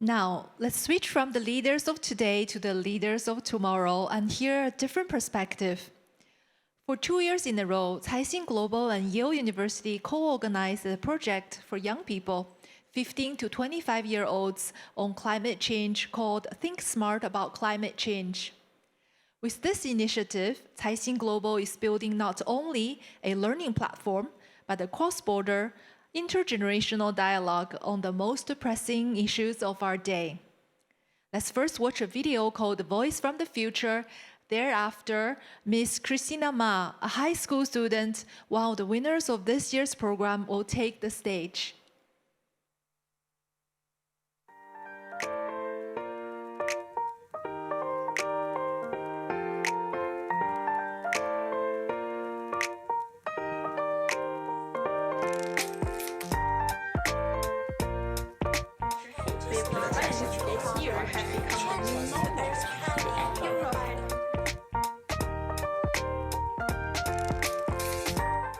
Now, let's switch from the leaders of today to the leaders of tomorrow and hear a different perspective. For 2 years in a row, Caixin Global and Yale University co-organized a project for young people, 15 to 25-year-olds, on climate change called Think Smart about climate change. With this initiative, Caixin Global is building not only a learning platform, but a cross-border, intergenerational dialogue on the most pressing issues of our day. Let's first watch a video called Voice from the Future. Thereafter, Ms. Christina Ma, a high school student, one of the winners of this year's program, will take the stage.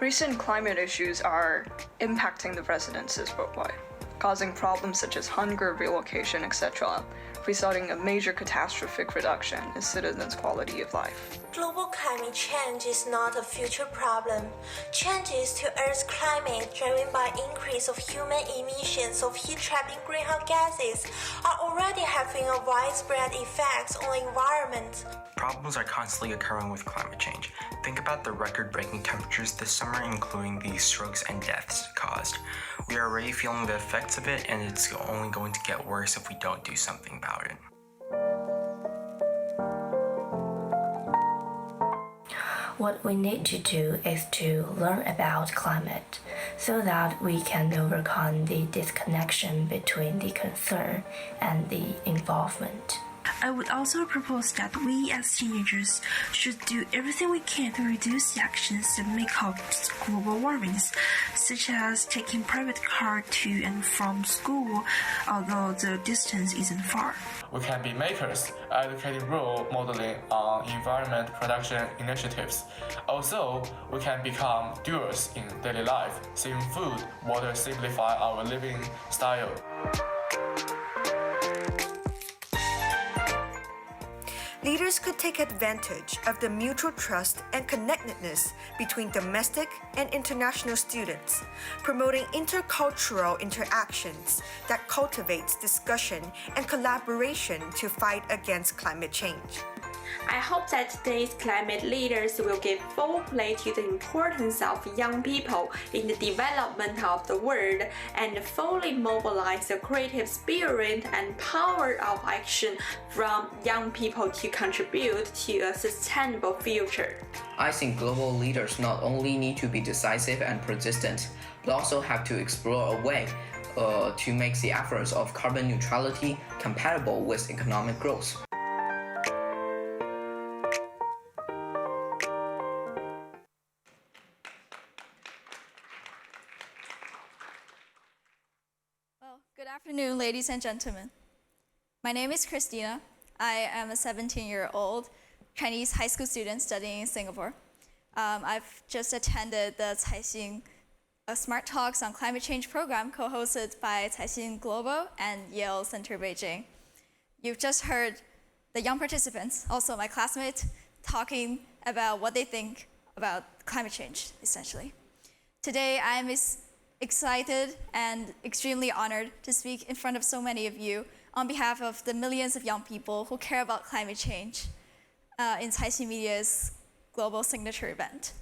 Recent climate issues are impacting the residences worldwide, causing problems such as hunger, relocation, etc., resulting in a major catastrophic reduction in citizens' quality of life. Global climate change is not a future problem. Changes to Earth's climate driven by increase of human emissions of heat-trapping greenhouse gases are already having a widespread effect on the environment. Problems are constantly occurring with climate change. Think about the record-breaking temperatures this summer, including the strokes and deaths caused. We are already feeling the effects of it, and it's only going to get worse if we don't do something about it. What we need to do is to learn about climate so that we can overcome the disconnection between the concern and the involvement. I would also propose that we as teenagers should do everything we can to reduce the actions that make up global warmings, such as taking private car to and from school, although the distance isn't far. We can be makers, educating role modeling on environment protection initiatives. Also, we can become doers in daily life, saving food, water, simplify our living style. Leaders could take advantage of the mutual trust and connectedness between domestic and international students, promoting intercultural interactions that cultivates discussion and collaboration to fight against climate change. I hope that today's climate leaders will give full play to the importance of young people in the development of the world and fully mobilize the creative spirit and power of action from young people to contribute to a sustainable future. I think global leaders not only need to be decisive and persistent, but also have to explore a way to make the efforts of carbon neutrality compatible with economic growth. Good afternoon, ladies and gentlemen. My name is Christina. I am a 17-year-old Chinese high school student studying in Singapore. I've just attended the Caixin Smart Talks on Climate Change program co-hosted by Caixin Global and Yale Center Beijing. You've just heard the young participants, also my classmates, talking about what they think about climate change, essentially. Today, I'm excited and extremely honored to speak in front of so many of you on behalf of the millions of young people who care about climate change in Caixin Media's global signature event.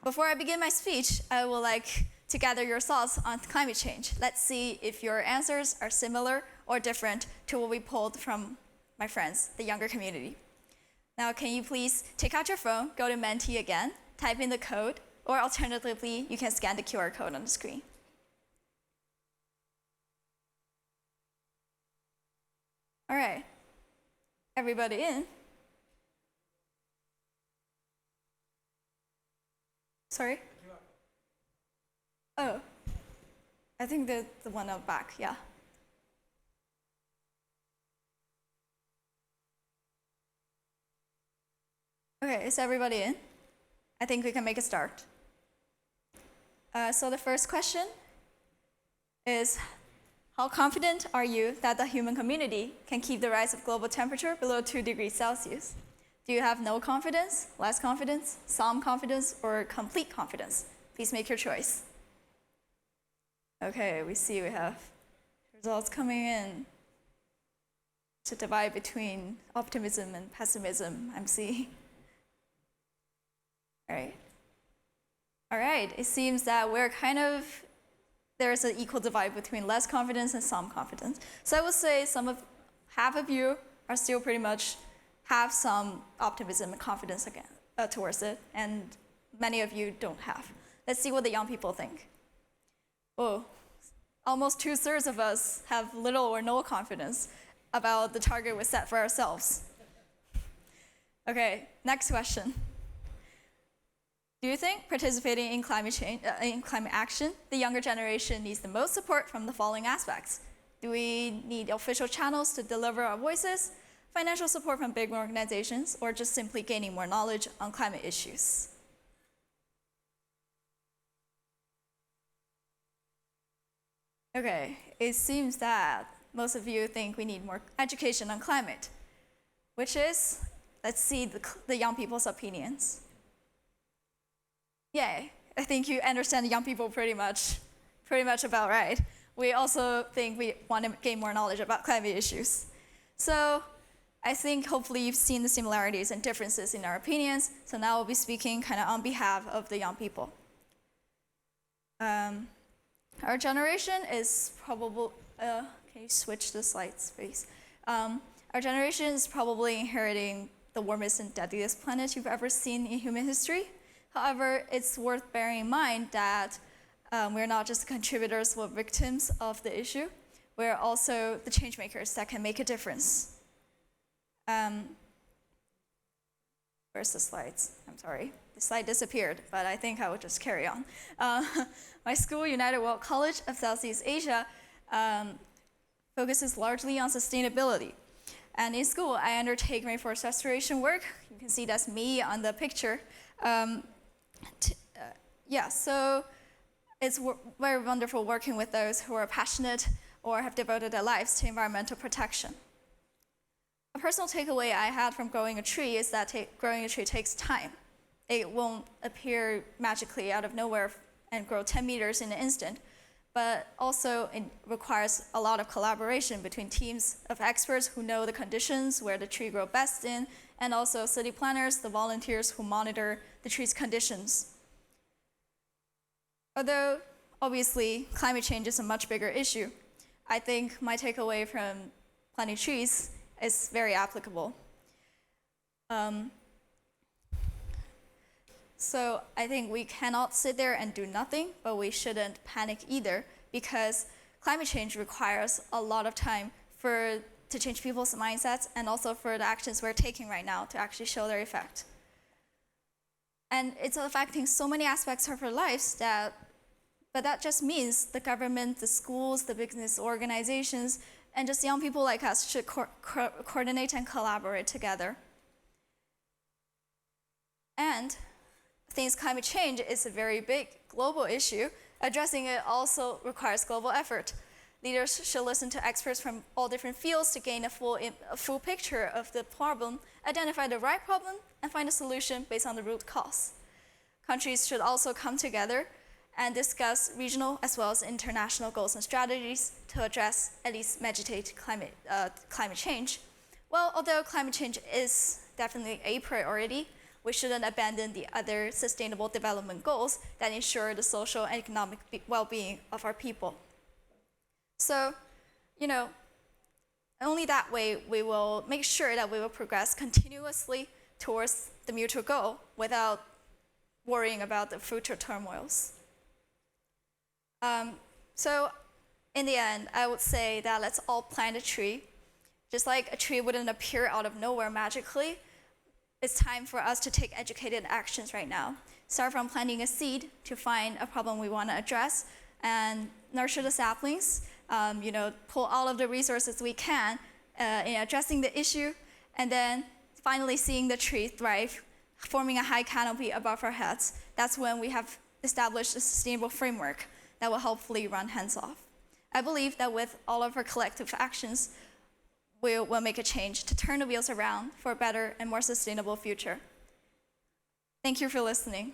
Before I begin my speech, I would like to gather your thoughts on climate change. Let's see if your answers are similar or different to what we polled from my friends, the younger community. Now, can you please take out your phone, go to Menti again, type in the code, or alternatively, you can scan the QR code on the screen. All right, everybody in? Sorry? Oh, I think the one out back, yeah. Okay, is everybody in? I think we can make a start. So the first question is, How confident are you that the human community can keep the rise of global temperature below 2 degrees Celsius? Do you have no confidence, less confidence, some confidence, or complete confidence? Please make your choice. Okay, we see we have results coming in. To divide between optimism and pessimism, I'm seeing. All right, it seems that there's an equal divide between less confidence and some confidence. So I would say half of you are still pretty much have some optimism and confidence towards it, and many of you don't have. Let's see what the young people think. Oh, almost 2/3 of us have little or no confidence about the target we set for ourselves. Okay, next question. Do you think participating in climate action, the younger generation needs the most support from the following aspects? Do we need official channels to deliver our voices, financial support from big organizations, or just simply gaining more knowledge on climate issues? Okay, it seems that most of you think we need more education on climate, which is, let's see the young people's opinions. Yay, I think you understand the young people pretty much about right. We also think we want to gain more knowledge about climate issues. So I think hopefully you've seen the similarities and differences in our opinions. So now I'll be speaking kind of on behalf of the young people. Our generation is probably, can you switch the slides, please? Our generation is probably inheriting the warmest and deadliest planet you've ever seen in human history. However, it's worth bearing in mind that we're not just contributors or victims of the issue. We're also the change makers that can make a difference. Where's the slides? I'm sorry. The slide disappeared, but I think I will just carry on. My school, United World College of Southeast Asia, focuses largely on sustainability. And in school, I undertake rainforest restoration work. You can see that's me on the picture. So it's very wonderful working with those who are passionate or have devoted their lives to environmental protection. A personal takeaway I had from growing a tree is that growing a tree takes time. It won't appear magically out of nowhere and grow 10 meters in an instant, but also it requires a lot of collaboration between teams of experts who know the conditions where the tree grows best in, and also city planners, the volunteers who monitor the tree's conditions. Although, obviously, climate change is a much bigger issue, I think my takeaway from planting trees is very applicable. So I think we cannot sit there and do nothing, but we shouldn't panic either, because climate change requires a lot of time to change people's mindsets and also for the actions we're taking right now to actually show their effect. And it's affecting so many aspects of our lives but that just means the government, the schools, the business organizations, and just young people like us should coordinate and collaborate together. And since climate change is a very big global issue, addressing it also requires global effort. Leaders should listen to experts from all different fields to gain a full picture of the problem, identify the right problem, and find a solution based on the root cause. Countries should also come together and discuss regional as well as international goals and strategies to address at least mitigate climate change. Well, although climate change is definitely a priority, we shouldn't abandon the other sustainable development goals that ensure the social and economic well-being of our people. So, only that way we will make sure that we will progress continuously towards the mutual goal without worrying about the future turmoils. So, in the end, I would say that let's all plant a tree. Just like a tree wouldn't appear out of nowhere magically, it's time for us to take educated actions right now. Start from planting a seed to find a problem we want to address and nurture the saplings, pull all of the resources we can in addressing the issue, and then finally seeing the tree thrive, forming a high canopy above our heads. That's when we have established a sustainable framework that will hopefully run hands off. I believe that with all of our collective actions, we will make a change to turn the wheels around for a better and more sustainable future. Thank you for listening.